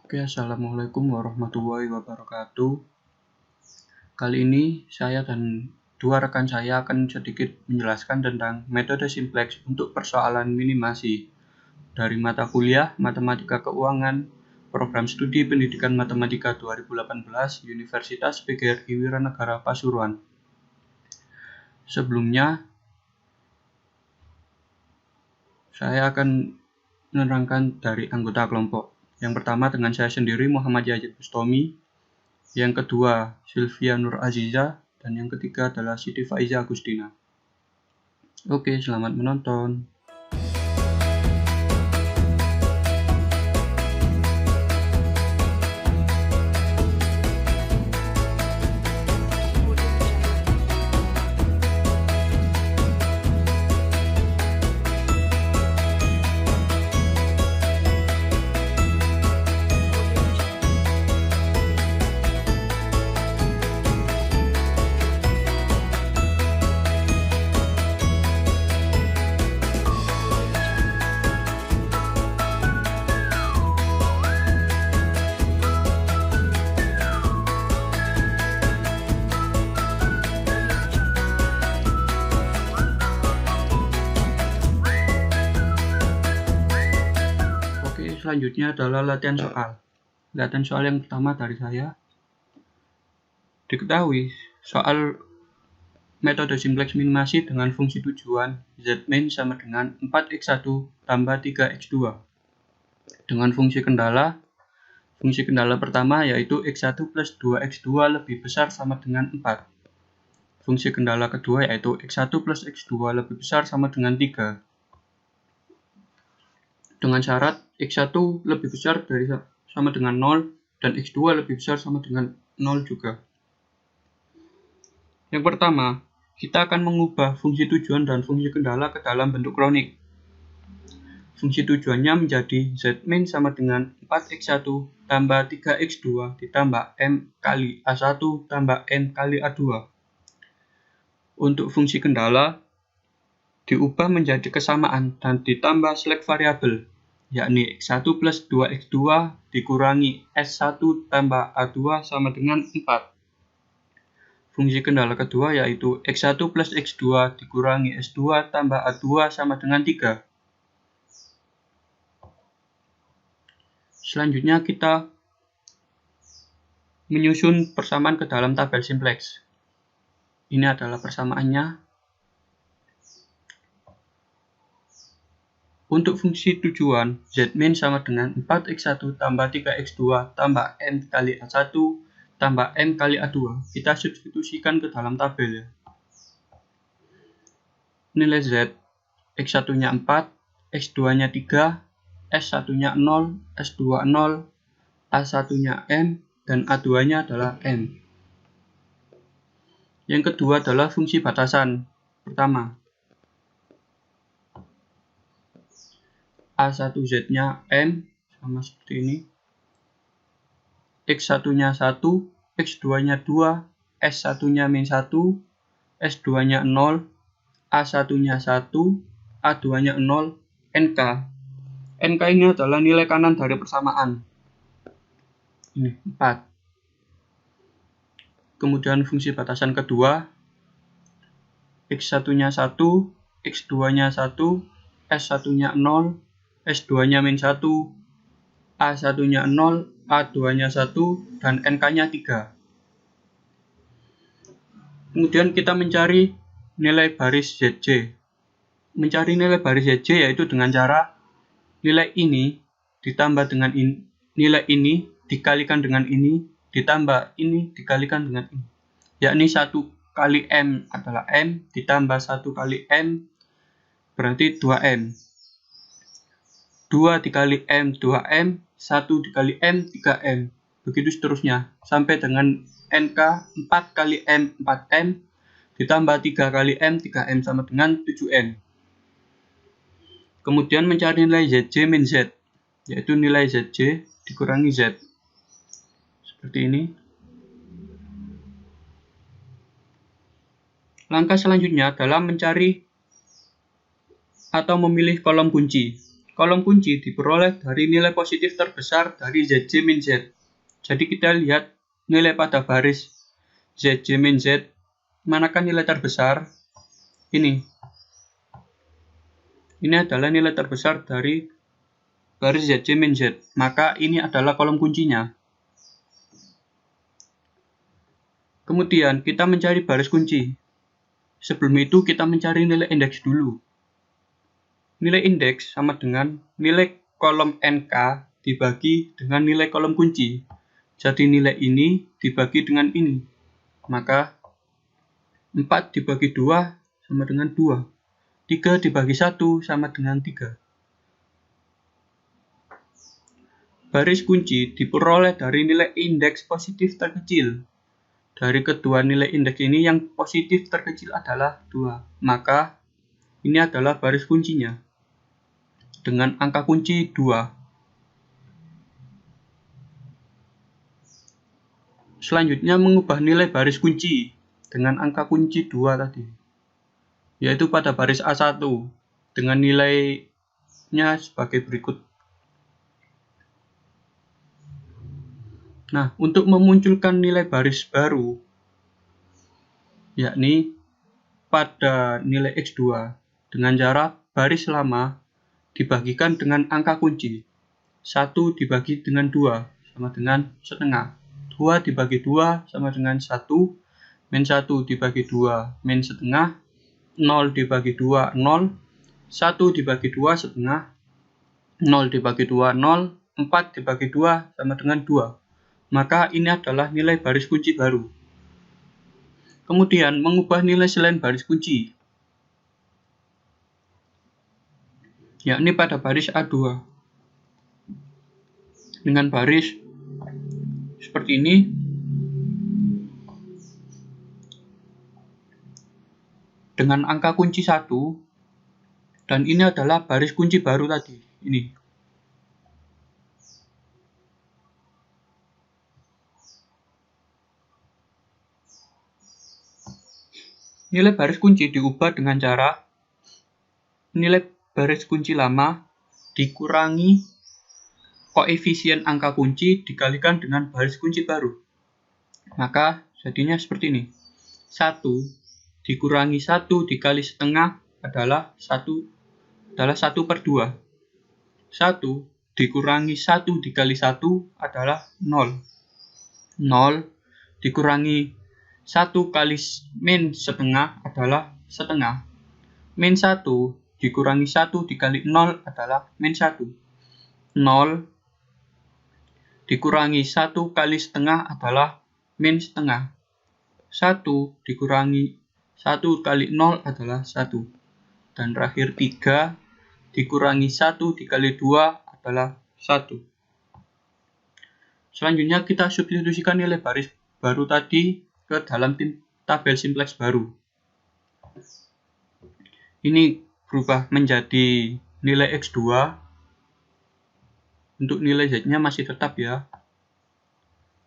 Oke, Assalamualaikum warahmatullahi wabarakatuh. Kali ini saya dan dua rekan saya akan sedikit menjelaskan tentang metode simplex untuk persoalan minimasi dari mata kuliah Matematika Keuangan, Program Studi Pendidikan Matematika 2018, Universitas PGRI Wiranegara Pasuruan. Sebelumnya, saya akan menerangkan dari anggota kelompok. Yang pertama dengan saya sendiri, Muhammad Yazid Bustomi. Yang kedua, Sylvia Nur Aziza. Dan yang ketiga adalah Siti Faiza Agustina. Oke, selamat menonton. Selanjutnya adalah latihan soal. Latihan soal yang pertama dari saya. Diketahui soal metode simplex minimasi dengan fungsi tujuan Z-min sama dengan 4x1 tambah 3x2. Dengan fungsi kendala pertama yaitu x1 plus 2x2 lebih besar sama dengan 4. Fungsi kendala kedua yaitu x1 plus x2 lebih besar sama dengan 3. Dengan syarat x1 lebih besar dari sama dengan 0 dan x2 lebih besar sama dengan 0 juga. Yang pertama, kita akan mengubah fungsi tujuan dan fungsi kendala ke dalam bentuk kronik. Fungsi tujuannya menjadi Z-min sama dengan 4x1 tambah 3x2 ditambah M kali A1 tambah N kali A2. Untuk fungsi kendala, diubah menjadi kesamaan dan ditambah select variabel, yakni x1 plus 2x2 dikurangi S1 tambah A2 sama dengan 4. Fungsi kendala kedua yaitu x1 plus x2 dikurangi S2 tambah A2 sama dengan 3. Selanjutnya kita menyusun persamaan ke dalam tabel simplex. Ini adalah persamaannya. Untuk fungsi tujuan, Z-min sama dengan 4x1 tambah 3x2 tambah M kali A1 tambah M kali A2. Kita substitusikan ke dalam tabel ya. Nilai Z, x1-nya 4, x2-nya 3, S1-nya 0, S2 0, A1-nya M, dan A2-nya adalah M. Yang kedua adalah fungsi batasan. Pertama, A1Z-nya M sama seperti ini. X1-nya 1, X2-nya 2, S1-nya min 1, S2-nya 0, A1-nya 1, A2-nya 0, NK. NK ini adalah nilai kanan dari persamaan. Ini 4. Kemudian fungsi batasan kedua, X1-nya 1, X2-nya 1, S1-nya 0, S2-nya min 1, A1-nya 0, A2-nya 1, dan NK-nya 3. Kemudian kita mencari nilai baris ZJ. Mencari nilai baris ZJ yaitu dengan cara nilai ini ditambah dengan nilai ini dikalikan dengan ini ditambah ini dikalikan dengan ini. Yakni 1 kali M adalah M ditambah 1 kali M berarti 2M. 2 dikali M 2M, 1 dikali M 3M. Begitu seterusnya sampai dengan NK 4 kali M 4M ditambah 3 kali M 3M sama dengan 7M. Kemudian mencari nilai ZJ min Z, yaitu nilai ZJ dikurangi Z. Seperti ini. Langkah selanjutnya adalah mencari atau memilih kolom kunci. kolom kunci diperoleh dari nilai positif terbesar dari Zj min Z. Jadi kita lihat nilai pada baris Zj min Z, manakah nilai terbesar? Ini adalah nilai terbesar dari baris Zj min Z, maka ini adalah kolom kuncinya. Kemudian kita mencari baris kunci. Sebelum itu kita mencari nilai indeks dulu. Nilai indeks sama dengan nilai kolom NK dibagi dengan nilai kolom kunci. Jadi nilai ini dibagi dengan ini. Maka 4 dibagi 2 sama dengan 2. 3 dibagi 1 sama dengan 3. Baris kunci diperoleh dari nilai indeks positif terkecil. Dari kedua nilai indeks ini yang positif terkecil adalah 2. Maka ini adalah baris kuncinya dengan angka kunci 2. Selanjutnya mengubah nilai baris kunci dengan angka kunci 2 tadi, yaitu pada baris A1 dengan nilainya sebagai berikut. Nah, untuk memunculkan nilai baris baru, yakni pada nilai X2 dengan cara baris lama dibagikan dengan angka kunci. 1 dibagi dengan 2 sama dengan setengah. 2 dibagi 2 sama dengan 1, min 1 dibagi 2, min setengah, 0 dibagi 2, 0, 1 dibagi 2 setengah, 0 dibagi 2, 0, 4 dibagi 2 sama dengan 2. Maka ini adalah nilai baris kunci baru. Kemudian mengubah nilai selain baris kunci, yakni pada baris A2 dengan baris seperti ini, dengan angka kunci 1, dan ini adalah baris kunci baru tadi, ini. Nilai baris kunci diubah dengan cara nilai baris kunci lama dikurangi koefisien angka kunci dikalikan dengan baris kunci baru. Maka jadinya seperti ini. 1 dikurangi 1 dikali setengah adalah 1 per 2. 1 dikurangi 1 dikali 1 adalah 0. 0 dikurangi 1 kali min setengah adalah setengah. Min 1 dikurangi 1 dikali 0 adalah min 1. 0 dikurangi 1 kali setengah adalah min setengah. 1 dikurangi 1 kali 0 adalah 1. Dan terakhir 3 dikurangi 1 dikali 2 adalah 1. Selanjutnya kita substitusikan nilai baris baru tadi ke dalam tabel simplex baru. Ini berubah menjadi nilai X2. Untuk nilai Z-nya masih tetap ya.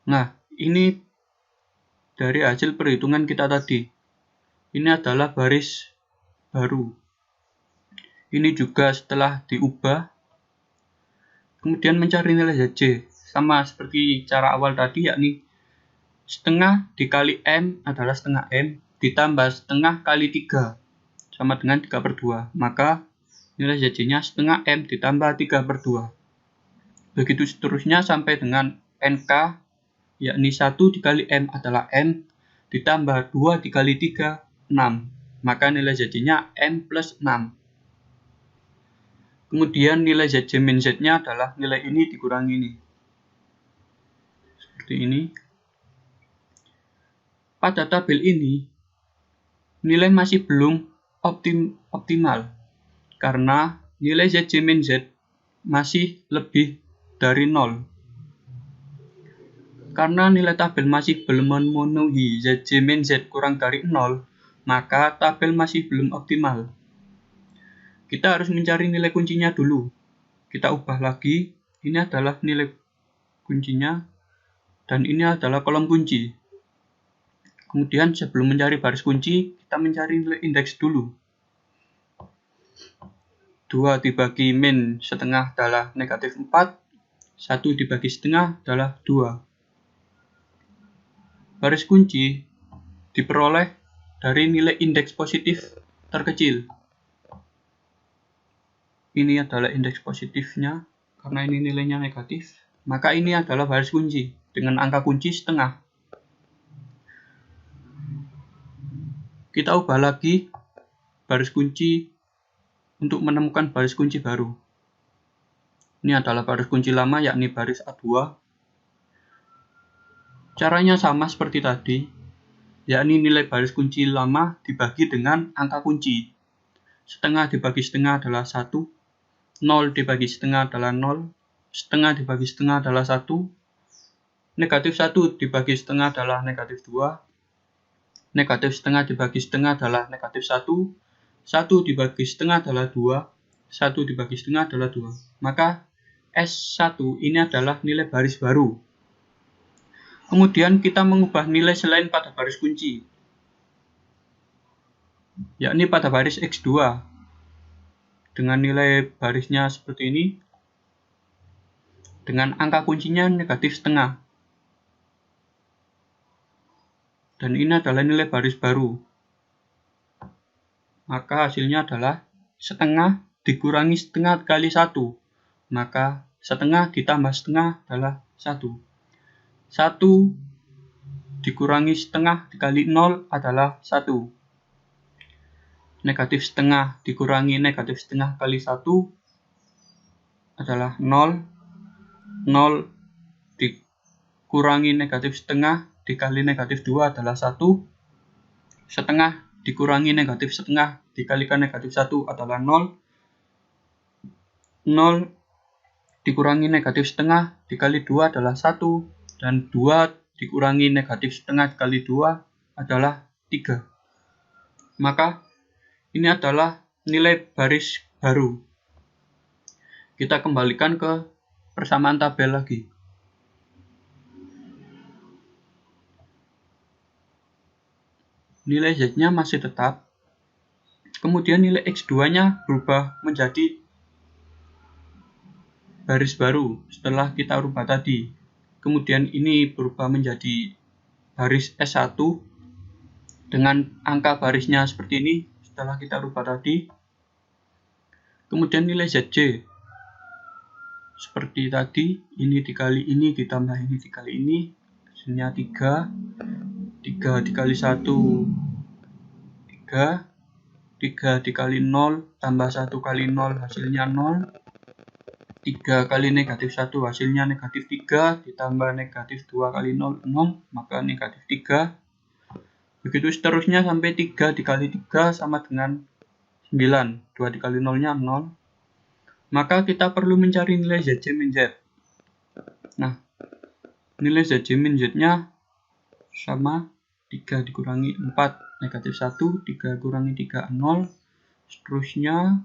Nah, ini dari hasil perhitungan kita tadi. Ini adalah baris baru. Ini juga setelah diubah. Kemudian mencari nilai ZJ. Sama seperti cara awal tadi, yakni setengah dikali M adalah setengah M, ditambah setengah kali 3, sama dengan 3 per 2. Maka nilai ZJ-nya setengah M ditambah 3 per 2. Begitu seterusnya sampai dengan NK, yakni 1 dikali M adalah M, ditambah 2 dikali 3, 6. Maka nilai ZJ-nya M plus 6. Kemudian nilai ZJ min Z-nya adalah nilai ini dikurangi ini. Seperti ini. Pada tabel ini, nilai masih belum optimal, karena nilai ZJ min Z masih lebih dari 0. Karena nilai tabel masih belum memenuhi ZJ min Z kurang dari 0, maka tabel masih belum optimal. Kita harus mencari nilai kuncinya dulu. Kita ubah lagi, ini adalah nilai kuncinya, dan ini adalah kolom kunci. Kemudian sebelum mencari baris kunci, kita mencari nilai indeks dulu. 2 dibagi min setengah adalah negatif 4, 1 dibagi setengah adalah 2. Baris kunci diperoleh dari nilai indeks positif terkecil. Ini adalah indeks positifnya, karena ini nilainya negatif, maka ini adalah baris kunci dengan angka kunci setengah. Kita ubah lagi baris kunci untuk menemukan baris kunci baru. Ini adalah baris kunci lama, yakni baris A2. Caranya sama seperti tadi, yakni nilai baris kunci lama dibagi dengan angka kunci. Setengah dibagi setengah adalah 1, 0 dibagi setengah adalah 0, setengah dibagi setengah adalah 1, negatif 1 dibagi setengah adalah negatif 2, negatif setengah dibagi setengah adalah negatif 1, 1 dibagi setengah adalah 2, 1 dibagi setengah adalah 2. Maka S1 ini adalah nilai baris baru. Kemudian kita mengubah nilai selain pada baris kunci, yakni pada baris X2. Dengan nilai barisnya seperti ini, dengan angka kuncinya negatif setengah. Dan ini adalah nilai baris baru. Maka hasilnya adalah setengah dikurangi setengah kali 1. Maka setengah ditambah setengah adalah 1. 1 dikurangi setengah dikali 0 adalah 1. Negatif setengah dikurangi negatif setengah kali 1 adalah 0. 0 dikurangi negatif setengah dikali negatif 2 adalah 1. Setengah dikurangi negatif setengah dikalikan negatif 1 adalah 0. 0 dikurangi negatif setengah dikali 2 adalah 1. Dan 2 dikurangi negatif setengah dikali 2 adalah 3. Maka ini adalah nilai baris baru. Kita kembalikan ke persamaan tabel lagi. Nilai Z-nya masih tetap. Kemudian nilai X2-nya berubah menjadi baris baru setelah kita rubah tadi. Kemudian ini berubah menjadi baris S1 dengan angka barisnya seperti ini setelah kita rubah tadi. Kemudian nilai ZJ seperti tadi, ini dikali ini ditambah ini dikali ini, hasilnya 3. 3 dikali 1 3, 3 dikali 0 tambah 1 kali 0 hasilnya 0, 3 kali negatif 1 hasilnya negatif 3, ditambah negatif 2 kali 0, 0, maka negatif 3. Begitu seterusnya sampai 3 dikali 3 sama dengan 9, 2 dikali 0-nya 0. Maka kita perlu mencari nilai ZJ min Z. Nah, nilai ZJ min Z-nya sama 3 dikurangi 4 negatif 1, 3 kurangi 3 0, seterusnya.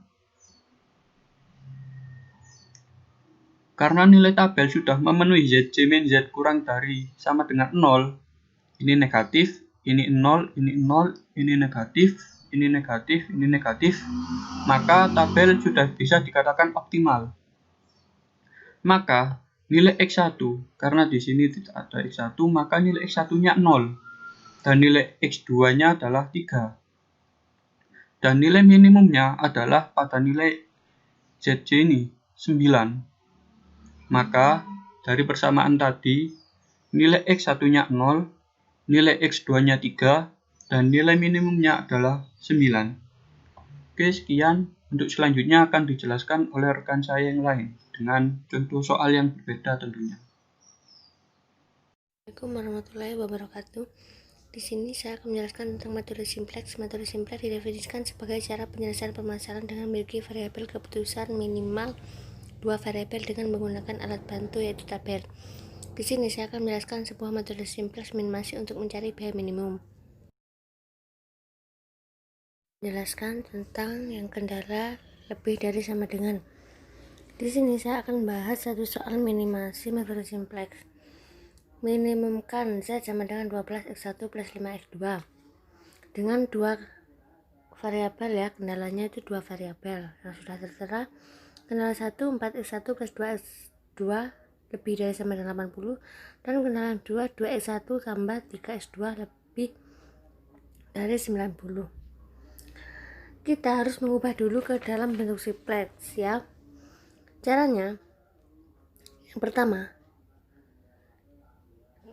Karena nilai tabel sudah memenuhi ZJ min Z kurang dari sama dengan 0, ini negatif, ini 0, ini 0, ini negatif, ini negatif, ini negatif, maka tabel sudah bisa dikatakan optimal. Maka nilai X1, karena di sini tidak ada X1, maka nilai X1-nya 0. Dan nilai X2-nya adalah 3. Dan nilai minimumnya adalah pada nilai ZJ ini, 9. Maka dari persamaan tadi, nilai X1-nya 0, nilai X2-nya 3, dan nilai minimumnya adalah 9. Oke, sekian. Untuk selanjutnya akan dijelaskan oleh rekan saya yang lain dengan contoh soal yang berbeda tentunya. Assalamualaikum warahmatullahi wabarakatuh. Di sini saya akan menjelaskan tentang metode simplex. Metode simplex didefinisikan sebagai cara penyelesaian permasalahan dengan memiliki variabel keputusan minimal 2 variabel dengan menggunakan alat bantu yaitu tabel. Di sini saya akan menjelaskan sebuah metode simplex minimasi untuk mencari biaya minimum. Menjelaskan tentang yang kendala lebih dari sama dengan. Di sini saya akan bahas satu soal minimasi metode simplex. Minimumkan Z sama dengan 12x1 plus 5x2 dengan 2 variabel ya, kendalanya itu 2 variabel yang sudah tertera. Kendala 1 4x1 plus 2x2 lebih dari sama dengan 80, dan kendala 2 2x1 tambah 3x2 lebih dari 90. Kita harus mengubah dulu ke dalam bentuk simplex ya. Caranya, yang pertama,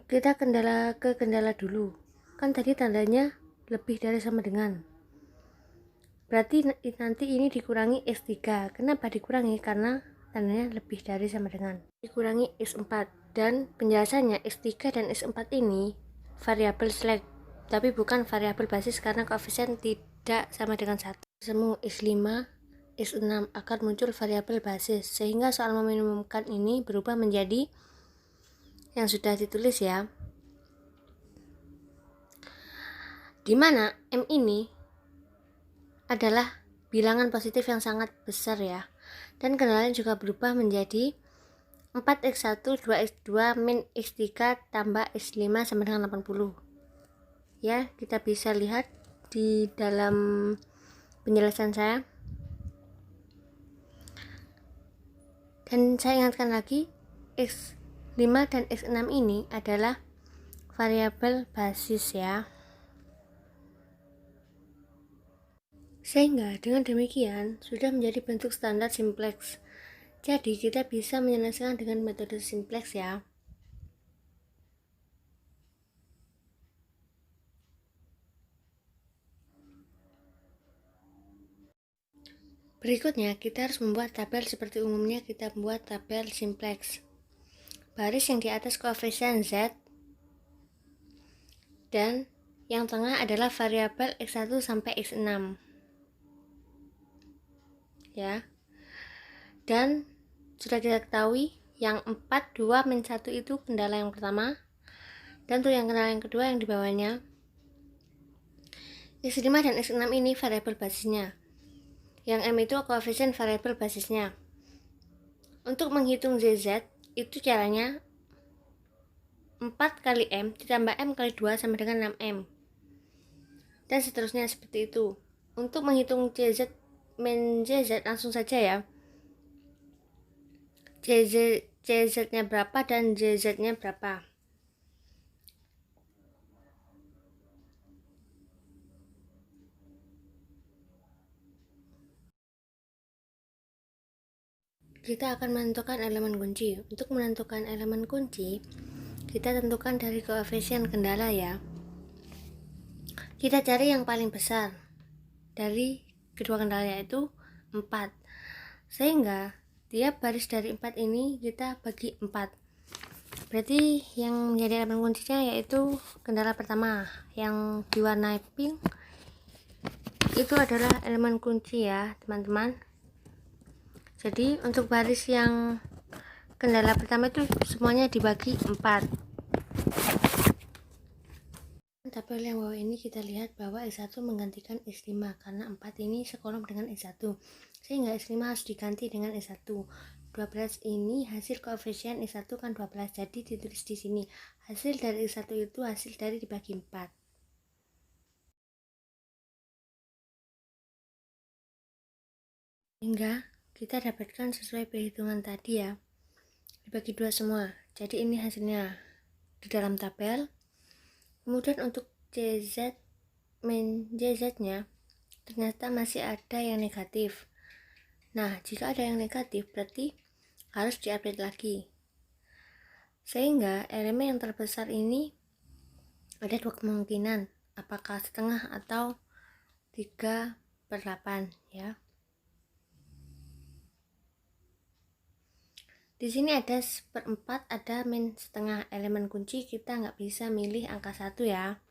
kita ke kendala dulu. Kan tadi tandanya lebih dari sama dengan. Berarti nanti ini dikurangi X3. Kenapa dikurangi? Karena tandanya lebih dari sama dengan. Dikurangi X4. Dan penjelasannya X3 dan X4 ini variabel select, tapi bukan variabel basis karena koefisien tidak sama dengan 1. Semu X5, X6 akan muncul variabel basis, sehingga soal meminimumkan ini berubah menjadi yang sudah ditulis ya, dimana M ini adalah bilangan positif yang sangat besar ya, dan kendalanya juga berubah menjadi 4x1 2x2 min x3 tambah x5 sama dengan 80 ya. Kita bisa lihat di dalam penjelasan saya. Dan saya ingatkan lagi, X5 dan X6 ini adalah variabel basis ya. Sehingga dengan demikian sudah menjadi bentuk standar simplex. Jadi kita bisa menyelesaikan dengan metode simplex ya. Berikutnya kita harus membuat tabel seperti umumnya kita membuat tabel simplex. Baris yang di atas koefisien Z, dan yang tengah adalah variabel X1 sampai X6 ya. Dan sudah kita ketahui yang 4, 2, min 1 itu kendala yang pertama, dan untuk yang kendala yang kedua yang di bawahnya X5 dan X6 ini variabel basisnya, yang M itu koefisien variabel basisnya. Untuk menghitung ZZ itu caranya 4 kali M ditambah M kali 2 sama dengan 6M, dan seterusnya seperti itu. Untuk menghitung CZ min ZZ langsung saja ya, CZ nya berapa dan ZZ nya berapa. Kita akan menentukan elemen kunci. Untuk menentukan elemen kunci, kita tentukan dari koefisien kendala ya. Kita cari yang paling besar dari kedua kendala, yaitu 4. Sehingga tiap baris dari 4 ini kita bagi 4. Berarti yang menjadi elemen kuncinya yaitu kendala pertama yang diwarnai pink. Itu adalah elemen kunci ya teman-teman. Jadi untuk baris yang kendala pertama itu semuanya dibagi 4. Tabel yang bawah ini kita lihat bahwa X1 menggantikan X5 karena 4 ini sekolom dengan X1, sehingga X5 harus diganti dengan X1. 12 ini hasil koefisien X1 kan 12, jadi ditulis di sini hasil dari X1 itu hasil dari dibagi 4. Hingga kita dapatkan sesuai perhitungan tadi ya, dibagi 2 semua. Jadi ini hasilnya di dalam tabel. Kemudian untuk CZ min JZ nya ternyata masih ada yang negatif. Nah, jika ada yang negatif berarti harus diupdate lagi. Sehingga elemen yang terbesar ini ada 2 kemungkinan, apakah setengah atau 3/8 ya. Di sini ada 1/4, ada min setengah. Elemen kunci kita nggak bisa milih angka 1 ya.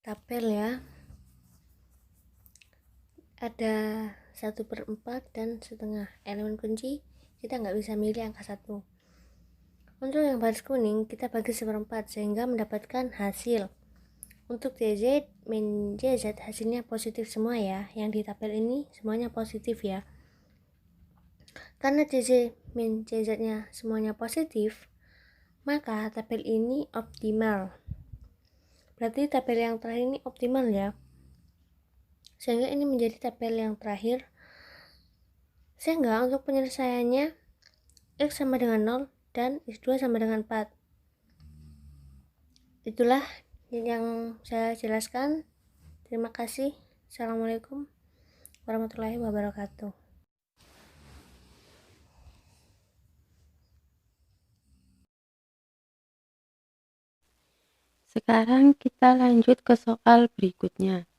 tabel ya. Ada 1/4 dan setengah. Elemen kunci kita nggak bisa milih angka 1. Untuk yang baris kuning kita bagi 1/4 sehingga mendapatkan hasil. Untuk DZ min JZ hasilnya positif semua ya. Yang di tabel ini semuanya positif ya. Karena DZ min JZ nya semuanya positif, maka tabel ini optimal. Berarti tabel yang terakhir ini optimal ya. Sehingga ini menjadi tabel yang terakhir. Sehingga untuk penyelesaiannya X sama dengan 0 dan X2 sama dengan 4. Itulah yang saya jelaskan. Terima kasih. Assalamualaikum warahmatullahi wabarakatuh. Sekarang kita lanjut ke soal berikutnya.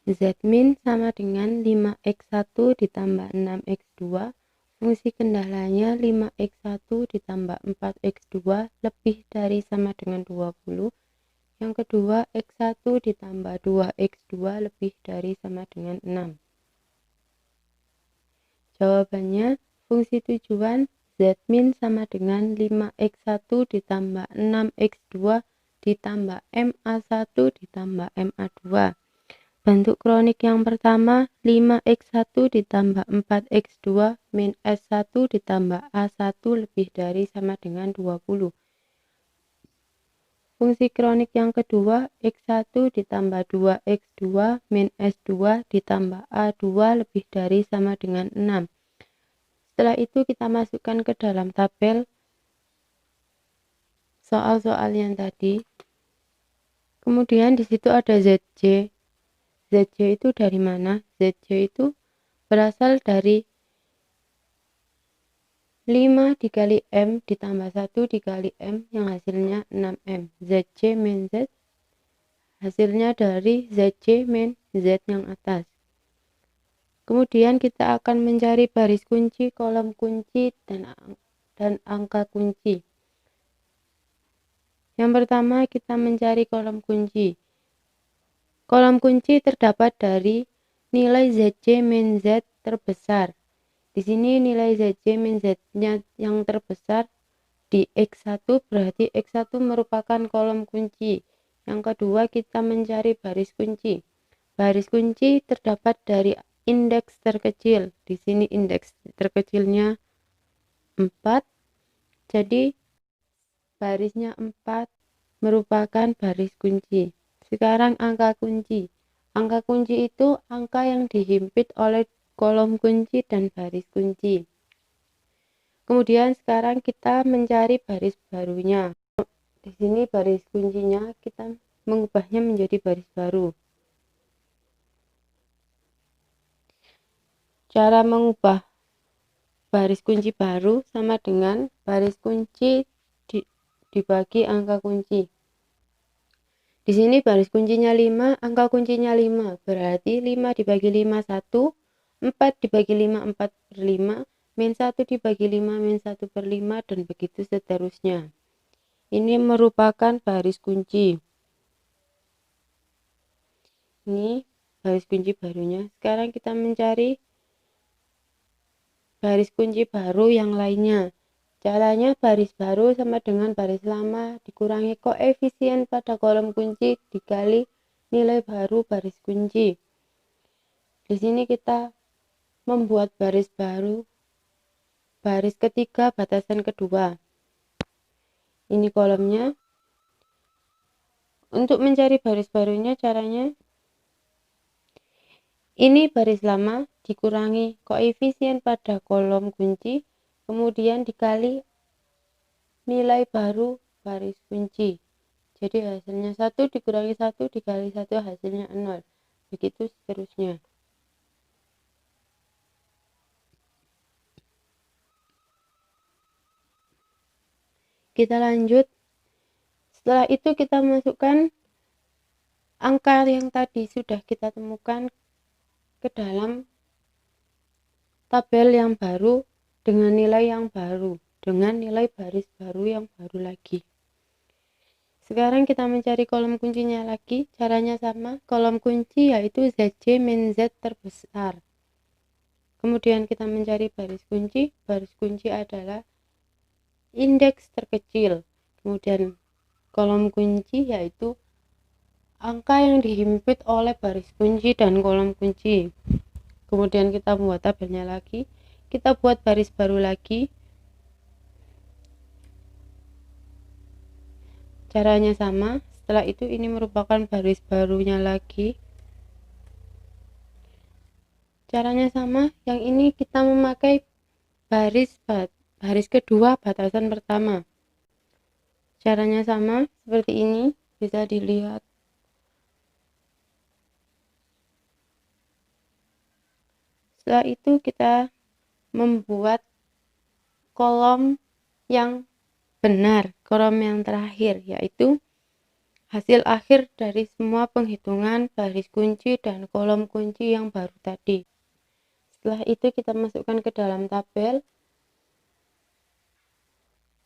Z min sama dengan 5x1 ditambah 6x2. Fungsi kendalanya 5x1 ditambah 4x2 lebih dari sama dengan 20. Yang kedua, x1 ditambah 2x2 lebih dari sama dengan 6. Jawabannya, fungsi tujuan Z min sama dengan 5x1 ditambah 6x2 ditambah MA1 ditambah MA2. Bentuk kronik yang pertama, 5x1 ditambah 4x2 min S1 ditambah A1 lebih dari sama dengan 20. Fungsi kronik yang kedua, x1 ditambah 2x2 min S2 ditambah A2 lebih dari sama dengan 6. Setelah itu kita masukkan ke dalam tabel soal-soal yang tadi. Kemudian di situ ada ZJ. ZJ itu dari mana? ZJ itu berasal dari 5 dikali M ditambah 1 dikali M yang hasilnya 6M. ZJ min Z hasilnya dari ZJ min Z yang atas. Kemudian kita akan mencari baris kunci, kolom kunci, dan angka kunci. Yang pertama kita mencari kolom kunci. Kolom kunci terdapat dari nilai ZJ min Z terbesar. Di sini nilai ZJ min Z-nya yang terbesar di X1 berarti X1 merupakan kolom kunci. Yang kedua kita mencari baris kunci. Baris kunci terdapat dari indeks terkecil. Di sini indeks terkecilnya 4. Jadi barisnya 4 merupakan baris kunci. Sekarang angka kunci. Angka kunci itu angka yang dihimpit oleh kolom kunci dan baris kunci. Kemudian sekarang kita mencari baris barunya. Di sini baris kuncinya kita mengubahnya menjadi baris baru. Cara mengubah baris kunci baru sama dengan baris kunci dibagi angka kunci. Di sini baris kuncinya 5, angka kuncinya 5. Berarti 5 dibagi 5 1, 4 dibagi 5 4/5, min 1 dibagi 5 min 1/5, dan begitu seterusnya. Ini merupakan baris kunci. Ini baris kunci barunya. Sekarang kita mencari baris kunci baru yang lainnya. Caranya baris baru sama dengan baris lama dikurangi koefisien pada kolom kunci dikali nilai baru baris kunci. Di sini kita membuat baris baru, baris ketiga batasan kedua. Ini kolomnya. Untuk mencari baris barunya caranya ini baris lama dikurangi koefisien pada kolom kunci, kemudian dikali nilai baru baris kunci. Jadi hasilnya 1 dikurangi 1 dikali 1 hasilnya 0. Begitu seterusnya. Kita lanjut. Setelah itu kita masukkan angka yang tadi sudah kita temukan ke dalam tabel yang baru dengan nilai yang baru, dengan nilai baris baru yang baru lagi. Sekarang kita mencari kolom kuncinya lagi. Caranya sama, kolom kunci yaitu ZJ min Z terbesar. Kemudian kita mencari baris kunci adalah indeks terkecil. Kemudian kolom kunci yaitu angka yang dihimpit oleh baris kunci dan kolom kunci. Kemudian kita buat tabelnya lagi, kita buat baris baru lagi. Caranya sama, setelah itu ini merupakan baris barunya lagi. Caranya sama, yang ini kita memakai baris kedua batasan pertama. Caranya sama seperti ini, bisa dilihat. Setelah itu kita membuat kolom yang benar, kolom yang terakhir, yaitu hasil akhir dari semua penghitungan baris kunci dan kolom kunci yang baru tadi. Setelah itu kita masukkan ke dalam tabel,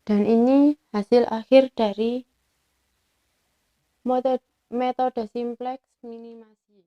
dan ini hasil akhir dari metode simplex minimasi.